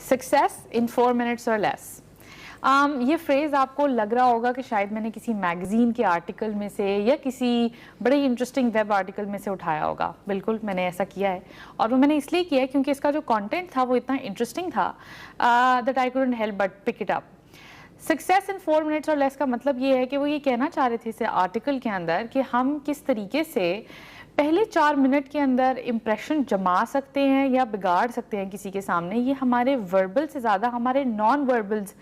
Success in 4 minutes or less. یہ freeze آپ کو لگ رہا ہوگا کہ شاید میں نے کسی میگزین کے آرٹیکل میں سے یا کسی بڑے انٹرسٹنگ ویب آرٹیکل میں سے اٹھایا ہوگا. بالکل میں نے ایسا کیا ہے, اور وہ میں نے اس لیے کیا ہے کیونکہ اس کا جو کانٹینٹ تھا وہ اتنا انٹرسٹنگ تھا that I couldn't help but pick it up. Success in 4 minutes or less کا مطلب یہ ہے کہ وہ یہ کہنا چاہ رہے تھے اس آرٹیکل کے اندر کہ ہم کس طریقے سے پہلے 4 منٹ کے اندر امپریشن جما سکتے ہیں یا بگاڑ سکتے ہیں کسی کے سامنے. یہ ہمارے وربل سے زیادہ ہمارے نان وربلز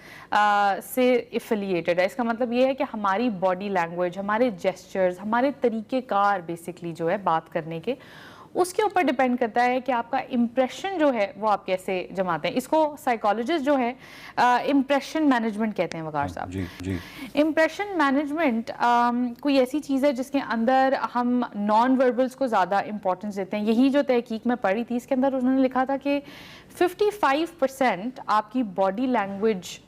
سے افیلیٹڈ ہے. اس کا مطلب یہ ہے کہ ہماری باڈی لینگویج, ہمارے جیسچرز, ہمارے طریقہ کار بیسکلی جو ہے بات کرنے کے, اس کے اوپر ڈیپینڈ کرتا ہے کہ آپ کا امپریشن جو ہے وہ آپ کیسے جماتے ہیں. اس کو سائیکالوجسٹ جو ہے امپریشن مینجمنٹ کہتے ہیں وقار صاحب. امپریشن مینجمنٹ کوئی ایسی چیز ہے جس کے اندر ہم نان وربلز کو زیادہ امپورٹنس دیتے ہیں. یہی جو تحقیق میں پڑھی تھی اس کے اندر انہوں نے لکھا تھا کہ 55% آپ کی باڈی لینگویج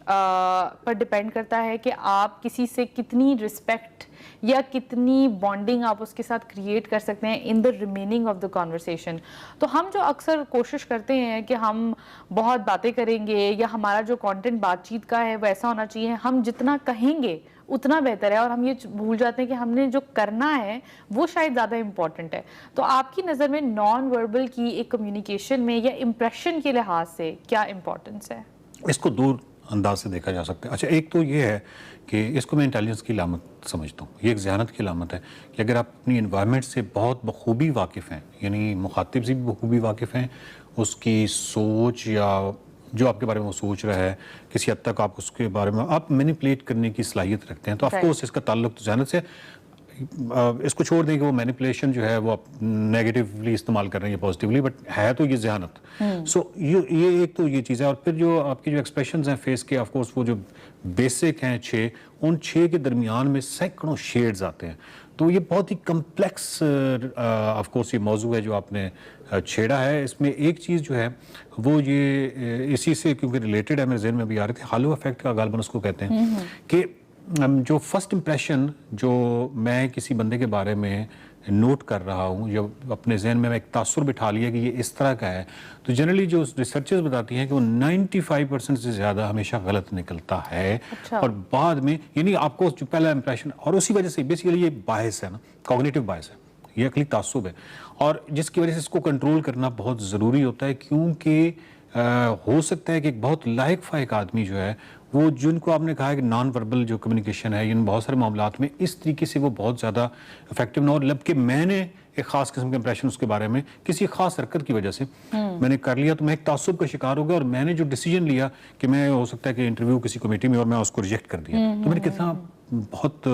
پر ڈیپینڈ کرتا ہے کہ آپ کسی سے کتنی رسپیکٹ یا کتنی بانڈنگ آپ اس کے ساتھ کریٹ کر سکتے ہیں in the remaining of the conversation. تو ہم جو اکثر کوشش کرتے ہیں کہ ہم بہت باتیں کریں گے یا ہمارا جو کانٹینٹ بات چیت کا ہے وہ ایسا ہونا چاہیے, ہم جتنا کہیں گے اتنا بہتر ہے, اور ہم یہ بھول جاتے ہیں کہ ہم نے جو کرنا ہے وہ شاید زیادہ امپورٹنٹ ہے. تو آپ کی نظر میں نان وربل کی ایک کمیونیکیشن میں یا امپریشن کے لحاظ سے کیا امپورٹنس ہے؟ اس کو دور انداز سے دیکھا جا سکتا ہے. اچھا, ایک تو یہ ہے کہ اس کو میں انٹیلیجنس کی علامت سمجھتا ہوں. یہ ایک ذہانت کی علامت ہے کہ اگر آپ اپنی انوائرمنٹ سے بہت بخوبی واقف ہیں, یعنی مخاطب سے بھی بخوبی واقف ہیں, اس کی سوچ یا جو آپ کے بارے میں وہ سوچ رہا ہے کسی حد تک آپ اس کے بارے میں آپ مینیپولیٹ کرنے کی صلاحیت رکھتے ہیں, تو آف کورس اس کا تعلق تو ذہانت سے. اس کو چھوڑ دیں کہ وہ مینیپولیشن جو ہے وہ آپ نیگیٹیولی استعمال کر رہے ہیں یا پازیٹیولی, بٹ ہے تو یہ ذہانت. سو یہ ایک تو یہ چیز ہے. اور پھر جو آپ کی جو ایکسپریشنز ہیں فیس کے, آف کورس وہ جو بیسک ہیں 6, ان 6 کے درمیان میں سینکڑوں شیڈز آتے ہیں. تو یہ بہت ہی کمپلیکس آف کورس یہ موضوع ہے جو آپ نے چھیڑا ہے. اس میں ایک چیز جو ہے وہ یہ اسی سے کیونکہ ریلیٹڈ ہے, میرے ذہن میں بھی آ رہے تھے, ہالو افیکٹ کا غالباً اس کو کہتے ہیں, کہ جو فرسٹ امپریشن جو میں کسی بندے کے بارے میں نوٹ کر رہا ہوں یا اپنے ذہن میں ایک تاثر بٹھا لیا کہ یہ اس طرح کا ہے, تو جنرلی جو ریسرچرز بتاتی ہیں کہ وہ 95% سے زیادہ ہمیشہ غلط نکلتا ہے. اور بعد میں یعنی آپ کو جو پہلا امپریشن, اور اسی وجہ سے بیسیکلی یہ باعث ہے نا, کوگنیٹو باعث ہے, یہ عقلی تعصب ہے, اور جس کی وجہ سے اس کو کنٹرول کرنا بہت ضروری ہوتا ہے. کیونکہ ہو سکتا ہے کہ ایک بہت لائق فائق آدمی جو ہے وہ, جن کو آپ نے کہا ہے کہ نان وربل جو کمیونیکیشن ہے ان بہت سارے معاملات میں اس طریقے سے وہ بہت زیادہ افیکٹو نہ ہو, جبکہ میں نے ایک خاص قسم کے امپریشن اس کے بارے میں کسی خاص حرکت کی وجہ سے میں نے کر لیا, تو میں ایک تعصب کا شکار ہو گیا, اور میں نے جو ڈیسیجن لیا کہ میں ہو سکتا ہے کہ انٹرویو کسی کمیٹی میں اور میں اس کو ریجیکٹ کر دیا, تو میں نے کتنا بہت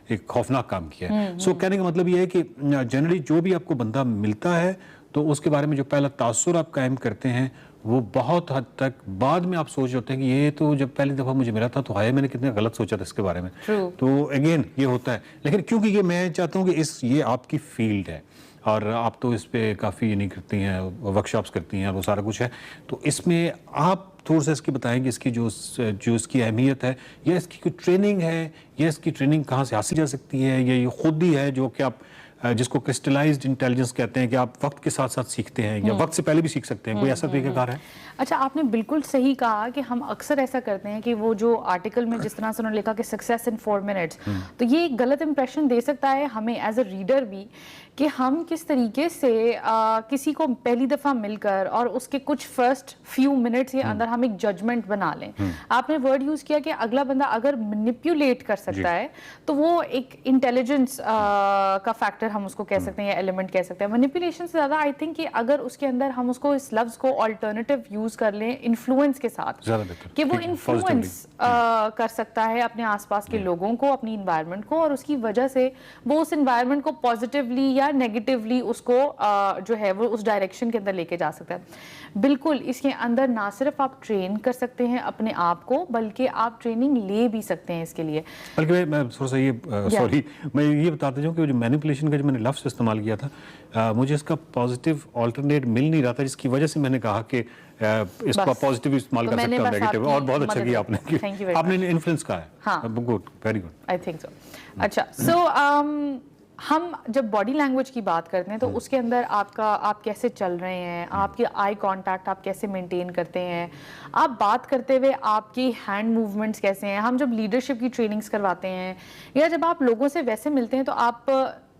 ایک خوفناک کام کیا ہے. سو کہنے کا مطلب یہ ہے کہ جنرلی جو بھی آپ کو بندہ ملتا ہے تو اس کے بارے میں جو پہلا تاثر آپ قائم کرتے ہیں وہ بہت حد تک بعد میں آپ سوچ ہوتے ہیں کہ یہ تو جب پہلی دفعہ مجھے ملا تھا تو ہائے میں نے کتنے غلط سوچا تھا اس کے بارے میں. تو اگین یہ ہوتا ہے, لیکن کیونکہ یہ میں چاہتا ہوں کہ یہ آپ کی فیلڈ ہے اور آپ تو اس پہ کافی نہیں کرتی ہیں, ورکشاپس کرتی ہیں, وہ سارا کچھ ہے, تو اس میں آپ تھوڑا سا اس کی بتائیں کہ اس کی جو اس کی اہمیت ہے, یا اس کی کوئی ٹریننگ ہے, یا اس کی ٹریننگ کہاں سے حاصل جا سکتی ہے, یا یہ خود ہی ہے جو کہ آپ جس کو کرسٹلائزڈ انٹیلیجنس کہتے ہیں کہ آپ وقت کے ساتھ ساتھ سیکھتے ہیں یا وقت سے پہلے بھی سیکھ سکتے ہیں, کوئی ایسا طریقہ کار ہے؟ اچھا, آپ نے بالکل صحیح کہا کہ ہم اکثر ایسا کرتے ہیں کہ وہ جو آرٹیکل میں جس طرح سے انہوں نے لکھا کہ سکسیس ان 4 minutes, تو یہ ایک غلط امپریشن دے سکتا ہے ہمیں ایز اے ریڈر بھی کہ ہم کس طریقے سے کسی کو پہلی دفعہ مل کر اور اس کے کچھ فرسٹ فیو منٹس کے اندر ہم ایک ججمنٹ بنا لیں. آپ نے ورڈ یوز کیا کہ اگلا بندہ اگر مینیپولیٹ کر سکتا ہے تو وہ ایک انٹیلیجنس کا فیکٹر ہم اس کو کہہ سکتے ہیں یا ایلیمنٹ کہہ سکتے ہیں. مینیپولیشن سے زیادہ آئی تھنک کہ اگر اس کے اندر ہم اس کو اس لفظ کو آلٹرنیٹیو یوز کر لیں انفلوئنس کے ساتھ, کہ وہ انفلوئنس کر سکتا ہے اپنے آس پاس کے لوگوں کو, اپنی انوائرمنٹ کو, اور اس کی وجہ سے وہ اس انوائرمنٹ کو پازیٹیولی یا نیگیٹیولی اس کو جو ہے وہ اس ڈائریکشن کے اندر لے کے جا سکتا ہے. بالکل اس کے اندر نہ صرف آپ ٹرین کر سکتے ہیں اپنے آپ کو, بلکہ آپ ٹریننگ لے بھی سکتے ہیں اس کے لیے. بلکہ میں تھوڑا سا میں یہ بتاتا ہوں کہ جو مینیپولیشن کا جو میں نے لفظ استعمال کیا تھا, مجھے اس کا پازیٹیو آلٹرنیٹ مل نہیں رہا تھا, جس کی وجہ سے میں نے کہا کہ اس کا پازیٹیو استعمال کر سکتا ہوں, نیگیٹیو, اور بہت اچھا کیا آپ نے انفلوئنس کہا ہے. ہاں, good, very good, I think so. اچھا, سو ہم جب باڈی لینگویج کی بات کرتے ہیں تو اس کے اندر آپ کیسے چل رہے ہیں, آپ کے آئی کانٹیکٹ آپ کیسے مینٹین کرتے ہیں, آپ بات کرتے ہوئے آپ کی ہینڈ موومنٹس کیسے ہیں. ہم جب لیڈرشپ کی ٹریننگز کرواتے ہیں یا جب آپ لوگوں سے ویسے ملتے ہیں تو آپ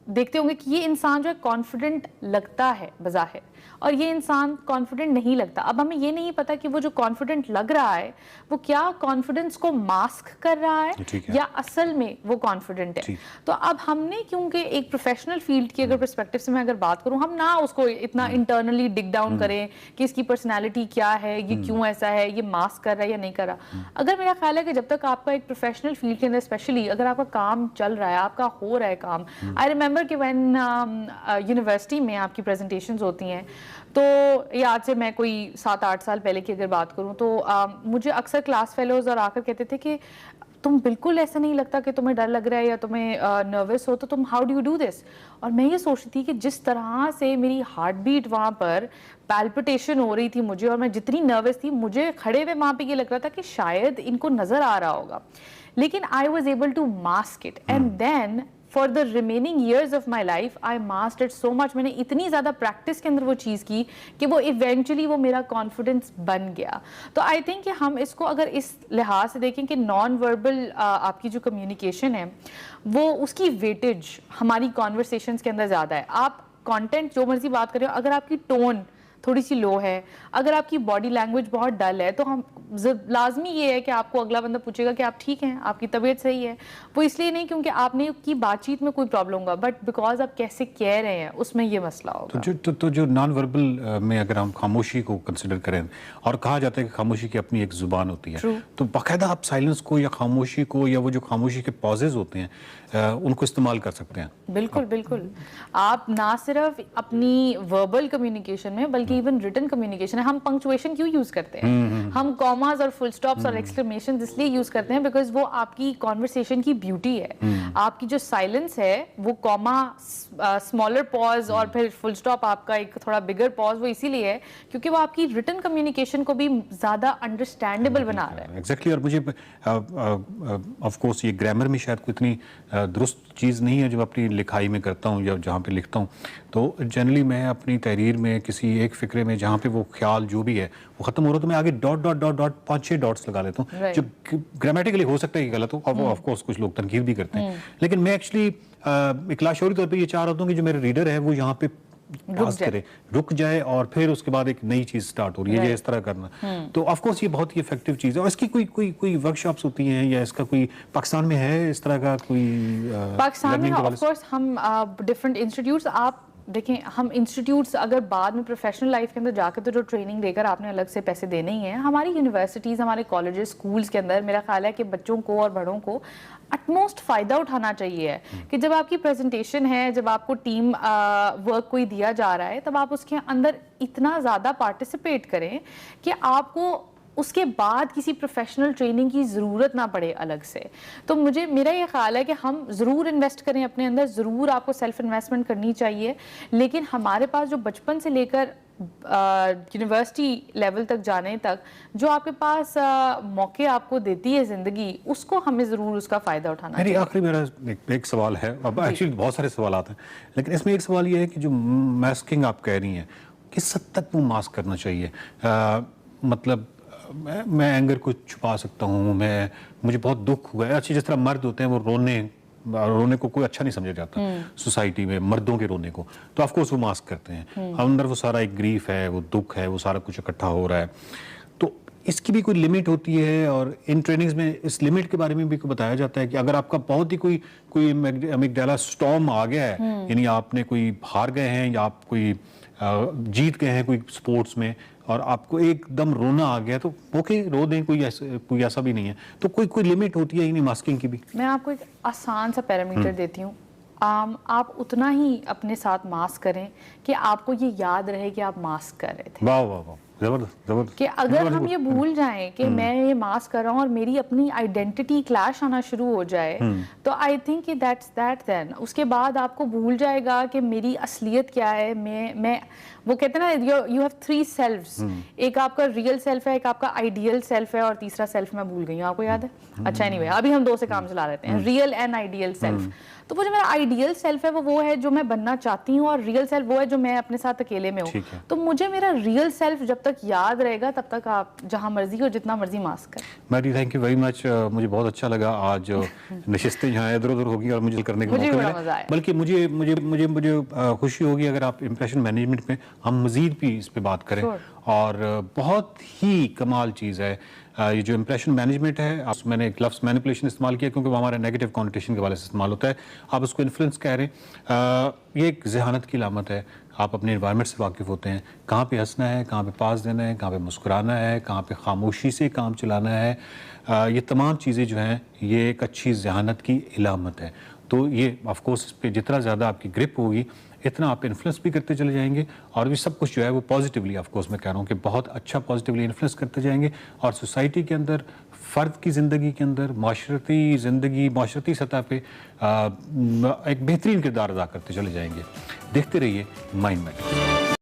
دیکھتے ہوں گے کہ یہ انسان جو ہے کانفیڈنٹ لگتا ہے بظاہر, اور یہ انسان کانفیڈنٹ نہیں لگتا. اب ہمیں یہ نہیں پتا کہ وہ جو کانفیڈنٹ لگ رہا ہے وہ کیا کانفیڈنس کو ماسک کر رہا ہے یا اصل میں وہ کانفیڈنٹ ہے. تو اب ہم نے کیونکہ ایک پروفیشنل فیلڈ کی اگر پرسپیکٹو سے میں اگر بات کروں, ہم نہ اس کو اتنا انٹرنلی ڈگ ڈاؤن کریں کہ اس کی پرسنالٹی کیا ہے, یہ کیوں ایسا ہے, یہ ماسک کر رہا ہے یا نہیں کر رہا. اگر میرا خیال ہے کہ جب تک آپ کا ایک پروفیشنل فیلڈ کے اندر اسپیشلی اگر آپ کا کام چل رہا ہے, آپ کا ہو رہا ہے کام. آئی ریمبر کہ وین یونیورسٹی میں آپ کی پریزنٹیشنز ہوتی ہیں تو یہ آج سے میں کوئی 7-8 سال پہلے کی اگر بات کروں تو مجھے اکثر کلاس فیلوز اور آ کر کہتے تھے کہ تم بالکل ایسا نہیں لگتا کہ تمہیں ڈر لگ رہا ہے یا تمہیں نروس ہو, تو تم how do you do this. اور میں یہ سوچتی تھی کہ جس طرح سے میری ہارٹ بیٹ وہاں پر پیلپٹیشن ہو رہی تھی مجھے, اور میں جتنی نروس تھی مجھے کھڑے ہوئے وہاں پہ یہ لگ رہا تھا کہ شاید ان کو نظر آ رہا ہوگا, لیکن I was able to mask it. And then for the remaining years of my life I mastered it so much. میں نے اتنی زیادہ پریکٹس کے اندر وہ چیز کی کہ وہ ایونچولی وہ میرا کانفیڈنس بن گیا. تو آئی تھنک کہ ہم اس کو اگر اس لحاظ سے دیکھیں کہ نان وربل آپ کی جو کمیونیکیشن ہے وہ اس کی ویٹیج ہماری کانورسیشنز کے اندر زیادہ ہے. آپ کانٹینٹ جو مرضی بات کریں, اگر آپ کی ٹون تھوڑی سی لو ہے, اگر آپ کی باڈی لینگویج بہت ڈل ہے, تو ہم لازمی یہ ہے کہ آپ کو اگلا بندہ پوچھے گا کہ آپ ٹھیک ہیں, آپ کی طبیعت صحیح ہے. وہ اس لیے نہیں کیونکہ آپ نے کی بات چیت میں کوئی پرابلم ہوگا, بٹ بیکاز آپ کیسے کہہ رہے ہیں اس میں یہ مسئلہ ہوگا. تو جو نان وربل میں اگر ہم خاموشی کو کنسیڈر کریں, اور کہا جاتا ہے کہ خاموشی کی اپنی ایک زبان ہوتی ہے, تو باقاعدہ آپ سائلنس کو یا خاموشی کو یا وہ جو خاموشی کے پازز ہوتے ہیں ان کو استعمال کر سکتے ہیں. بالکل بالکل. آپ نہ صرف اپنی وربل کمیونیکیشن میں بلکہ ایون ریٹن کمیونیکیشن ہے. ہم پنکچویشن کیوں یوز کرتے ہیں, ہم کاماز اور فل سٹاپس اور ایکسکلیمیشنز اس لیے یوز کرتے ہیں بیکاز وہ آپ کی کانورسیشن کی بیوٹی ہے. آپ کی جو سائلنس ہے وہ کاما, اسمالر پاز اور پھر فل سٹاپ آپ کا ایک تھوڑا بگر پاز, وہ اسی لیے ہے کیونکہ وہ آپ کی ریٹن کمیونیکیشن کو بھی زیادہ انڈرسٹینڈیبل بنا رہا ہے. ایگزیکٹلی. اور مجھے آف کورس یہ گرامر میں شاید کوئی اتنی درست چیز نہیں ہے جو اپنی لکھائی میں کرتا ہوں یا جہاں پہ لکھتا ہوں, تو جنرلی میں اپنی تحریر میں کسی ایک فقرے میں جہاں پہ وہ خیال جو بھی ہے وہ ختم ہو رہا ہے تو میں آگے dot dot dot dot 5-6 dots لگا لیتا ہوں, جو گرامیٹیکلی ہو سکتا ہے کہ غلط ہو, اور وہ آف کورس کچھ لوگ تنقید بھی کرتے ہیں, لیکن میں ایکچولی اخلاق شعوری طور پہ یہ چاہ رہا ہوں کہ جو میرا ریڈر ہے وہ یہاں پہ رک جائے اور پھر اس کے بعد ایک نئی چیز سٹارٹ ہو رہی ہے, یہ اس طرح کرنا. تو آف کورس یہ بہت ہی افیکٹو چیز ہے. اور اس کی کوئی ورک شاپس ہوتی ہیں یا اس کا کوئی پاکستان میں ہے اس طرح کا کوئی؟ پاکستان میں آف کورس ہم ڈفرینٹ انسٹیٹیوٹس, آپ دیکھیں ہم انسٹیٹیوٹس اگر بعد میں پروفیشنل لائف کے اندر جا کے تو جو ٹریننگ دے کر آپ نے الگ سے پیسے دینے ہی ہیں, ہماری یونیورسٹیز, ہمارے کالجز, اسکولس کے اندر میرا خیال ہے کہ بچوں کو اور بڑوں کو اٹموسٹ فائدہ اٹھانا چاہیے کہ جب آپ کی پریزنٹیشن ہے, جب آپ کو ٹیم ورک کوئی دیا جا رہا ہے, تب آپ اس کے اندر اتنا زیادہ پارٹیسپیٹ کریں کہ آپ کو اس کے بعد کسی پروفیشنل ٹریننگ کی ضرورت نہ پڑے الگ سے. تو میرا یہ خیال ہے کہ ہم ضرور انویسٹ کریں اپنے اندر, ضرور آپ کو سیلف انویسٹمنٹ کرنی چاہیے, لیکن ہمارے پاس جو بچپن سے لے کر یونیورسٹی لیول تک جانے تک جو آپ کے پاس موقع آپ کو دیتی ہے زندگی, اس کو ہمیں ضرور اس کا فائدہ اٹھانا چاہیے. آخری میرا ایک سوال ہے, اب ایکچولی بہت سارے سوالات ہیں, لیکن اس میں ایک سوال یہ ہے کہ جو ماسکنگ آپ کہہ رہی ہیں کس حد تک وہ ماسک کرنا چاہیے؟ مطلب میں اینگر کو چھپا سکتا ہوں, مجھے بہت دکھ ہوا ہے, اچھا جس طرح مرد ہوتے ہیں وہ رونے کو کوئی اچھا نہیں سمجھا جاتا سوسائٹی میں, مردوں کے رونے کو, تو آف کورس وہ ماسک کرتے ہیں. اندر وہ سارا ایک گریف ہے, وہ دکھ ہے, وہ سارا کچھ اکٹھا ہو رہا ہے, تو اس کی بھی کوئی لمٹ ہوتی ہے. اور ان ٹریننگز میں اس لمٹ کے بارے میں بھی بتایا جاتا ہے کہ اگر آپ کا بہت ہی کوئی امیگڈیلا سٹارم آ گیا ہے, یعنی آپ نے کوئی ہار گئے ہیں یا آپ کوئی جیت گئے ہیں کوئی سپورٹس میں, اور آپ کو ایک دم رونا آ گیا, تو اوکے رو دیں, کوئی ایسا بھی نہیں ہے, تو کوئی لمٹ ہوتی ہے یعنی ماسکنگ کی بھی؟ میں آپ کو ایک آسان سا پیرامیٹر دیتی ہوں. آپ اتنا ہی اپنے ساتھ ماسک کریں کہ آپ کو یہ یاد رہے کہ آپ ماسک کر رہے تھے. واہ واہ واہ, زبردست. کہ اگر ہم یہ بھول جائیں کہ میں یہ ماسک کر رہا ہوں اور میری اپنی آئیڈینٹی کلیش آنا شروع ہو جائے, تو آئی تھنک کہ دیٹس دیٹ دین اس کے بعد آپ کو بھول جائے گا کہ میری اصلیت کیا ہے. میں وہ کہتے ہیں نا یو ہیو 3 سیلفز, ایک آپ کا ریئل سیلف ہے, ایک آپ کا آئیڈیل سیلف ہے, اور تیسرا سیلف میں بھول گئی ہوں, آپ کو یاد ہے؟ اچھا اینی وے ابھی ہم 2 سے کام چلا لیتے ہیں, ریئل اینڈ آئیڈیل سیلف. تو وہ جو میرا آئیڈیل سیلف ہے وہ ہے جو میں بننا چاہتی ہوں, اور ریئل سیلف وہ ہے جو میں اپنے ساتھ اکیلے میں ہوں. تو مجھے میرا ریئل سیلف جب تک یاد رہے گا تب تک آپ جہاں مرضی ہو جتنا مرضی ماسک کریں. میری تھینک یو ویری مچ. مجھے بہت اچھا لگا آج نشستیں جہاں ادھر ادھر ہوگی اور مجھے کرنے کا موقع ملا, بلکہ مجھے خوشی ہوگی اگر آپ امپریشن مینجمنٹ میں ہم مزید بھی اس پہ بات کریں. اور بہت ہی کمال چیز ہے یہ جو امپریشن مینجمنٹ ہے. میں نے ایک لفظ مینیپولیشن استعمال کیا کیونکہ وہ ہمارا نیگیٹو کانوٹیشن کے حوالے سے استعمال ہوتا ہے. آپ اس کو انفلوئنس کہہ رہے ہیں, یہ ایک ذہانت کی علامت ہے. آپ اپنے انوائرمنٹ سے واقف ہوتے ہیں, کہاں پہ ہنسنا ہے, کہاں پہ پاس دینا ہے, کہاں پہ مسکرانا ہے, کہاں پہ خاموشی سے کام چلانا ہے. یہ تمام چیزیں جو ہیں یہ ایک اچھی ذہانت کی علامت ہے. تو یہ آف کورس اس پہ جتنا زیادہ آپ کی گرپ ہوگی اتنا آپ انفلوئنس بھی کرتے چلے جائیں گے, اور بھی سب کچھ جو ہے وہ پازیٹیولی آف کورس میں کہہ رہا ہوں کہ بہت اچھا پازیٹیولی انفلوئنس کرتے جائیں گے, اور سوسائٹی کے اندر, فرد کی زندگی کے اندر, معاشرتی سطح پہ ایک بہترین کردار ادا کرتے چلے جائیں گے. دیکھتے رہیے مائنڈ میٹر.